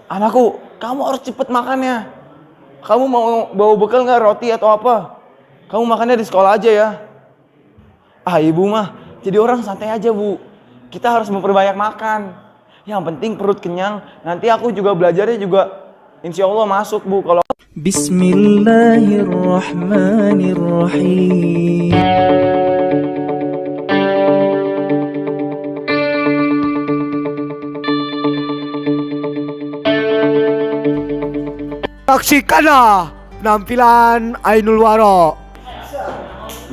Anakku, kamu harus cepet makannya. Kamu mau bawa bekal nggak, roti atau apa? Kamu makannya di sekolah aja ya. Ah, ibu mah jadi orang santai aja, Bu. Kita harus memperbanyak makan. Yang penting perut kenyang. Nanti aku juga belajarnya juga insya Allah masuk, Bu. Kalau Bismillahirrahmanirrahim. Saksikanlah penampilan Ainul Wara.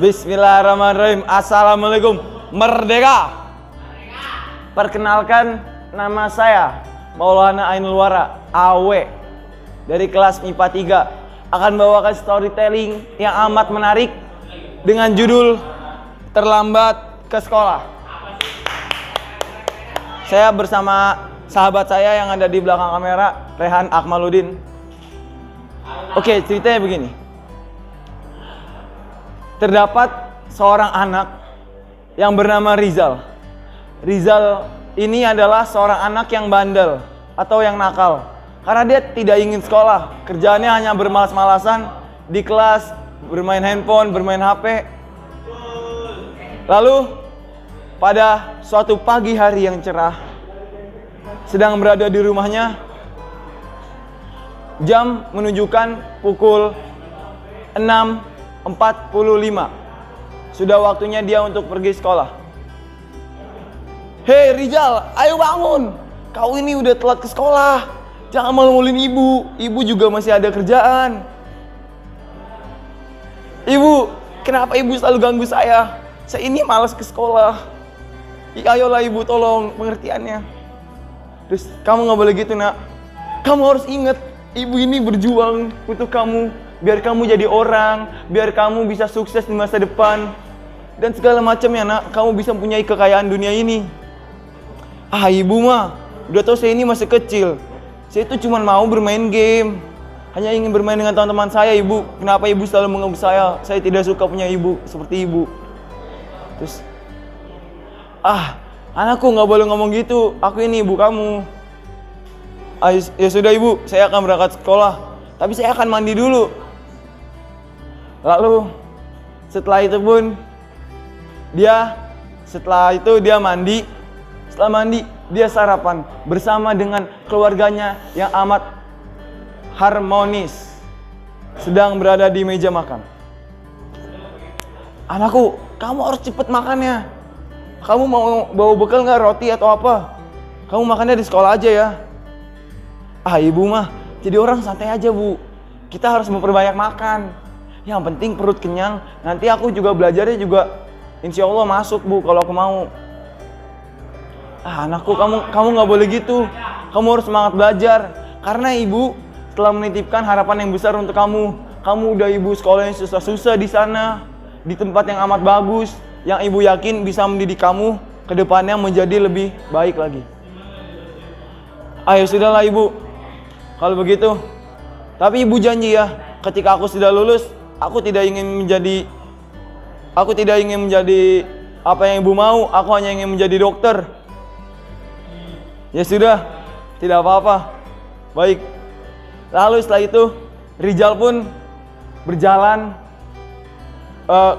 Bismillahirrahmanirrahim. Assalamualaikum. Merdeka. Perkenalkan, nama saya Maulana Ainul Wara, AW, dari kelas MIPA 3, akan membawakan storytelling yang amat menarik dengan judul Terlambat ke Sekolah. Saya bersama sahabat saya yang ada di belakang kamera, Rehan Akmaluddin. Oke, ceritanya begini. Terdapat seorang anak yang bernama Rizal. Rizal ini adalah seorang anak yang bandel atau yang nakal. Karena dia tidak ingin sekolah. Kerjaannya hanya bermalas-malasan di kelas, bermain handphone, bermain HP. Lalu pada suatu pagi hari yang cerah, sedang berada di rumahnya, jam menunjukkan pukul 6.45. Sudah waktunya dia untuk pergi sekolah. Hei Rizal, ayo bangun. Kau ini udah telat ke sekolah. Jangan malu-maluin ibu. Ibu juga masih ada kerjaan. Ibu, kenapa ibu selalu ganggu saya? Saya ini malas ke sekolah. Ayolah ibu, tolong pengertiannya. Terus kamu gak boleh gitu, nak. Kamu harus ingat, ibu ini berjuang untuk kamu, biar kamu jadi orang, biar kamu bisa sukses di masa depan, dan segala macamnya, nak. Kamu bisa mempunyai kekayaan dunia ini. Ah, ibu mah udah tahu saya ini masih kecil. Saya itu cuma mau bermain game, hanya ingin bermain dengan teman-teman saya, ibu. Kenapa ibu selalu mengganggu saya? Saya tidak suka punya ibu seperti ibu. Terus, anakku nggak boleh ngomong gitu. Aku ini ibu kamu. Ya sudah ibu, saya akan berangkat sekolah. Tapi saya akan mandi dulu. Lalu setelah itu dia mandi. Setelah mandi, dia sarapan bersama dengan keluarganya yang amat harmonis, sedang berada di meja makan. Anakku, kamu harus cepet makannya. Kamu mau bawa bekal nggak, roti atau apa? Kamu makannya di sekolah aja ya. Ah, ibu mah jadi orang santai aja, Bu. Kita harus memperbanyak makan. Yang penting perut kenyang. Nanti aku juga belajarnya juga insya Allah masuk, Bu, kalau aku mau. Anakku, kamu nggak boleh gitu. Kamu harus semangat belajar. Karena ibu telah menitipkan harapan yang besar untuk kamu. Kamu udah ibu sekolahnya susah-susah di sana, di tempat yang amat bagus, yang ibu yakin bisa mendidik kamu ke depannya menjadi lebih baik lagi. Ayo sudahlah ibu, kalau begitu. Tapi ibu janji ya, ketika aku sudah lulus, aku tidak ingin menjadi apa yang ibu mau. Aku hanya ingin menjadi dokter. Ya sudah, tidak apa-apa. Baik. Lalu setelah itu, Rizal pun berjalan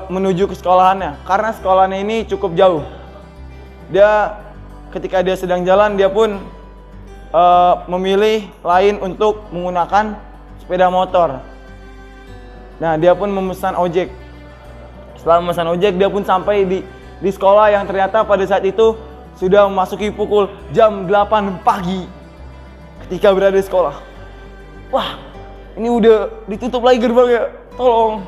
menuju ke sekolahannya. Karena sekolahannya ini cukup jauh. Ketika dia sedang jalan, dia pun memilih lain untuk menggunakan sepeda motor. Nah, dia pun memesan ojek. Setelah memesan ojek, dia pun sampai di sekolah yang ternyata pada saat itu sudah memasuki pukul jam 8 pagi ketika berada di sekolah. Wah, ini udah ditutup lagi gerbangnya. Tolong,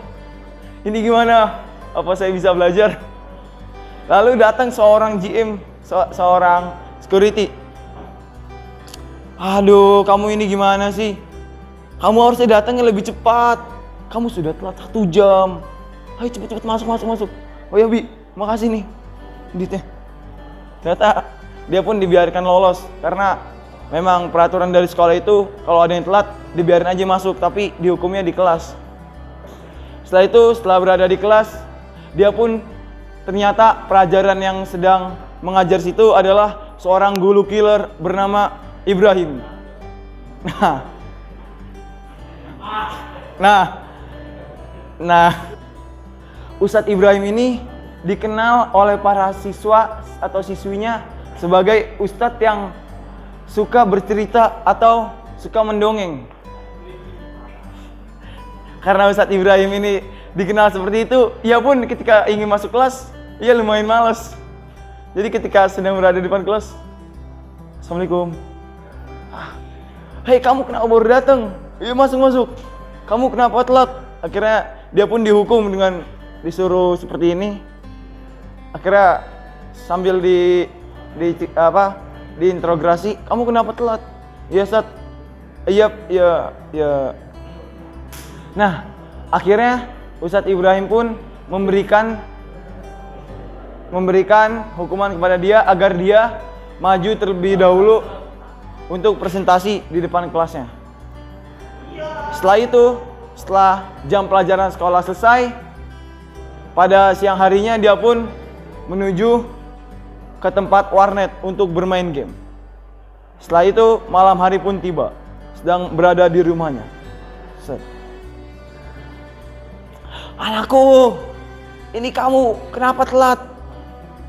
ini gimana? Apa saya bisa belajar? Lalu datang seorang GM, seorang security. Aduh, kamu ini gimana sih? Kamu harusnya datangnya lebih cepat. Kamu sudah telat 1 jam. Ayo cepet-cepet masuk. Oh ya, Bi, makasih nih duitnya. Ternyata dia pun dibiarkan lolos karena memang peraturan dari sekolah itu kalau ada yang telat dibiarin aja masuk, tapi dihukumnya di kelas. Setelah berada di kelas, dia pun ternyata pelajaran yang sedang mengajar situ adalah seorang guru killer bernama Ibrahim. Nah, Ustadz Ibrahim ini dikenal oleh para siswa atau siswinya sebagai Ustadz yang suka bercerita atau suka mendongeng. Karena Ustadz Ibrahim ini dikenal seperti itu, ia pun ketika ingin masuk kelas, ia lumayan malas. Jadi ketika sedang berada di depan kelas, Assalamualaikum. Hei, kamu kenapa baru datang? Iya, masuk. Kamu kenapa telat? Akhirnya dia pun dihukum dengan disuruh seperti ini. Akhirnya sambil diinterogasi, kamu kenapa telat? Iya, Ustaz. Iya. Nah, akhirnya Ustadz Ibrahim pun memberikan hukuman kepada dia agar dia maju terlebih dahulu untuk presentasi di depan kelasnya. Setelah itu, setelah jam pelajaran sekolah selesai, pada siang harinya dia pun menuju ke tempat warnet untuk bermain game. Setelah itu, malam hari pun tiba, sedang berada di rumahnya. Set. Anakku, ini kamu kenapa telat?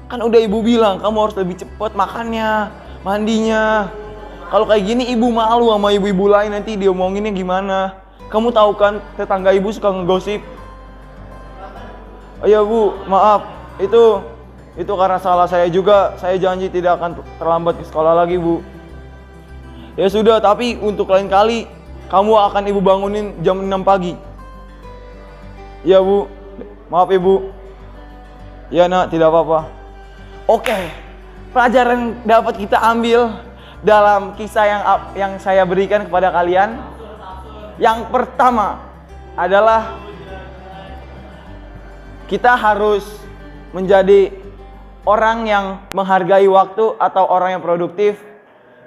Kan udah ibu bilang kamu harus lebih cepat makannya, mandinya. Kalau kayak gini ibu malu sama ibu-ibu lain, nanti diomonginnya gimana? Kamu tahu kan tetangga ibu suka ngegosip. Oh iya Bu, maaf. Itu karena salah saya juga. Saya janji tidak akan terlambat ke sekolah lagi, Bu. Ya sudah, tapi untuk lain kali kamu akan ibu bangunin jam 6 pagi. Ya Bu, maaf Ibu. Ya Nak, tidak apa-apa. Oke, pelajaran dapat kita ambil dalam kisah yang saya berikan kepada kalian. Yang pertama adalah kita harus menjadi orang yang menghargai waktu atau orang yang produktif,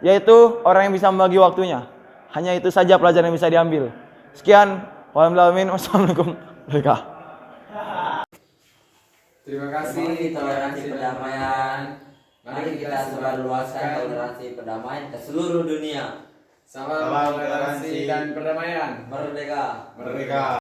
yaitu orang yang bisa membagi waktunya. Hanya itu saja pelajaran yang bisa diambil. Sekian, wassalamualaikum warahmatullahi wabarakatuh. Terima kasih toleransi perdamaian. Mari kita sebarluaskan toleransi perdamaian ke seluruh dunia. Salam toleransi dan perdamaian. Merdeka.